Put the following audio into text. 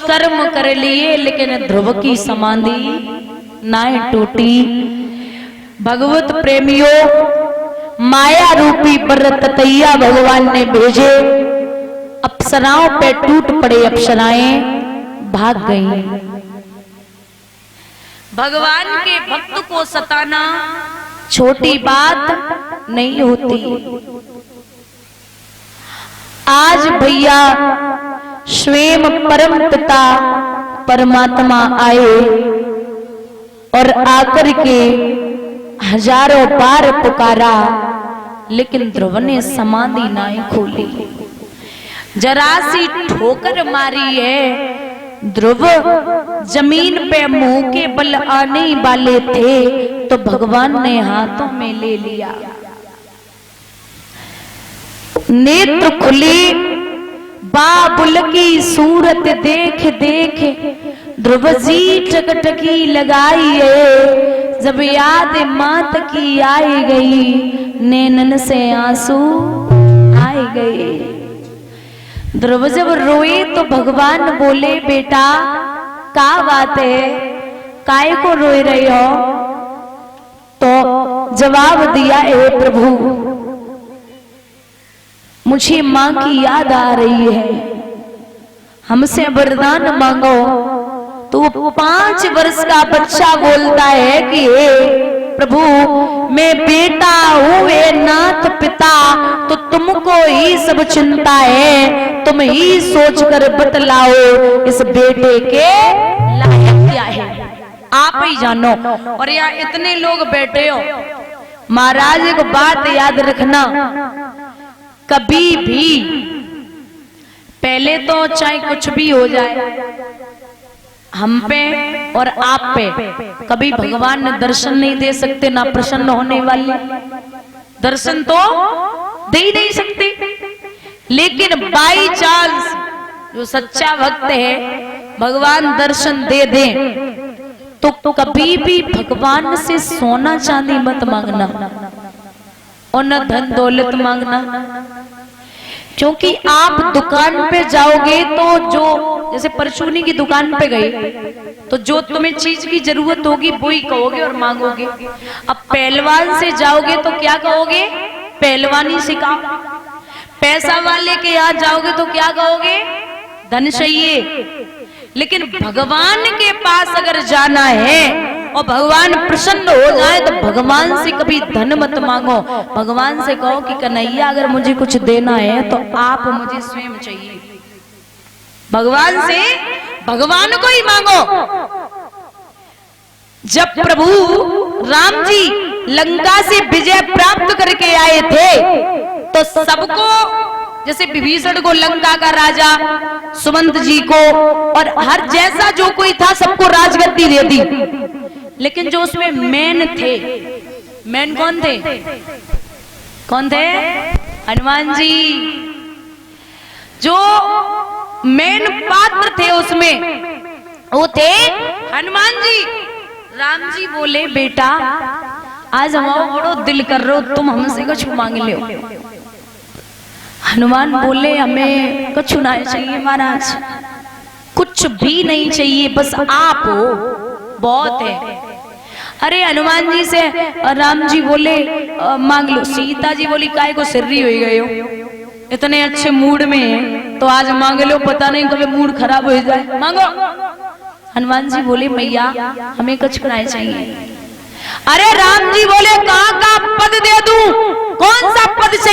कर्म कर लिए लेकिन ध्रुव की समाधि नाय टूटी। भगवत प्रेमियों, माया रूपी व्रत तैया भगवान ने भेजे, अप्सराओं पे टूट पड़े, अप्सराएं भाग गई। भगवान के भक्त को सताना छोटी बात नहीं होती। आज भैया स्वयं परम पिता परमात्मा आए और आकर के हजारों बार पुकारा, लेकिन ध्रुव ने समाधि नहीं खोली। जरा सी ठोकर मारी है, ध्रुव जमीन पे मुंह के बल आने वाले थे तो भगवान ने हाथों में ले लिया। नेत्र खुले, बाबुल की सूरत देख देख ध्रुव जी टकटकी लगाई है। जब याद मात की आई गई, नैनन से आंसू आए गए। ध्रुव जब रोए तो भगवान बोले, बेटा क्या बात है, काय को रोए रहे हो? तो जवाब दिया, हे प्रभु मुझे माँ की याद आ रही है, हमसे वरदान मांगो। तो वो 5 वर्ष का बच्चा बोलता है कि हे प्रभु मैं बेटा हूँ, हे नाथ पिता, तो तुमको ही सब चिंता है, तुम ही सोचकर बतलाओ इस बेटे के लायक क्या है, आप ही जानो। और यहाँ इतने लोग बैठे हो, महाराज एक बात याद रखना, कभी भी पहले तो चाहे कुछ भी हो जाए हम पे और आप पे, कभी भगवान ने दर्शन नहीं दे सकते, ना प्रसन्न होने वाले, दर्शन तो दे ही नहीं सकते। लेकिन बाई चांस जो सच्चा भक्त है भगवान दर्शन दे दे तो कभी भी भगवान से सोना चांदी मत मांगना और न धन दौलत मांगना। क्योंकि आप दुकान पे जाओगे तो जो जैसे परचूनी की दुकान पे गए तो जो तुम्हें चीज की जरूरत होगी वो ही कहोगे और मांगोगे। अब पहलवान से जाओगे तो क्या कहोगे, पहलवानी सिखाओ। पैसा वाले के यहाँ जाओगे तो क्या कहोगे, धन चाहिए। लेकिन भगवान के पास अगर जाना है और भगवान प्रसन्न हो जाए तो भगवान से कभी धन मत मांगो, भगवान से कहो कि कन्हैया अगर मुझे कुछ देना है तो आप मुझे स्वयं चाहिए। भगवान से भगवान को ही मांगो। जब प्रभु राम जी लंका से विजय प्राप्त करके आए थे तो सबको, जैसे विभीषण को लंका का राजा, सुमंत जी को और हर जैसा जो कोई था सबको राजगद्दी दे दी। लेकिन जो उसमें मैन थे, मैन कौन थे, कौन थे, हनुमान जी। जो मैन पात्र थे उसमें वो थे हनुमान जी। राम जी बोले, बेटा आज हमारा बड़ो दिल कर रहे हो, तुम हमसे कुछ मांग लो। हनुमान बोले, हमें कुछ ना चाहिए महाराज, कुछ भी नहीं चाहिए, बस आप हो बहुत है। अरे हनुमान जी से राम जी बोले मांग लो। सीता जी बोली, काय को सिर्री हो गए हो, इतने अच्छे मूड में है तो आज मांग लो, पता नहीं कभी मूड खराब हो जाए, मांगो। हनुमान जी बोले, मैया हमें कुछ कराना चाहिए। अरे राम जी बोले, कहाँ का पद दे दूं, कौन सा पद चाहिए?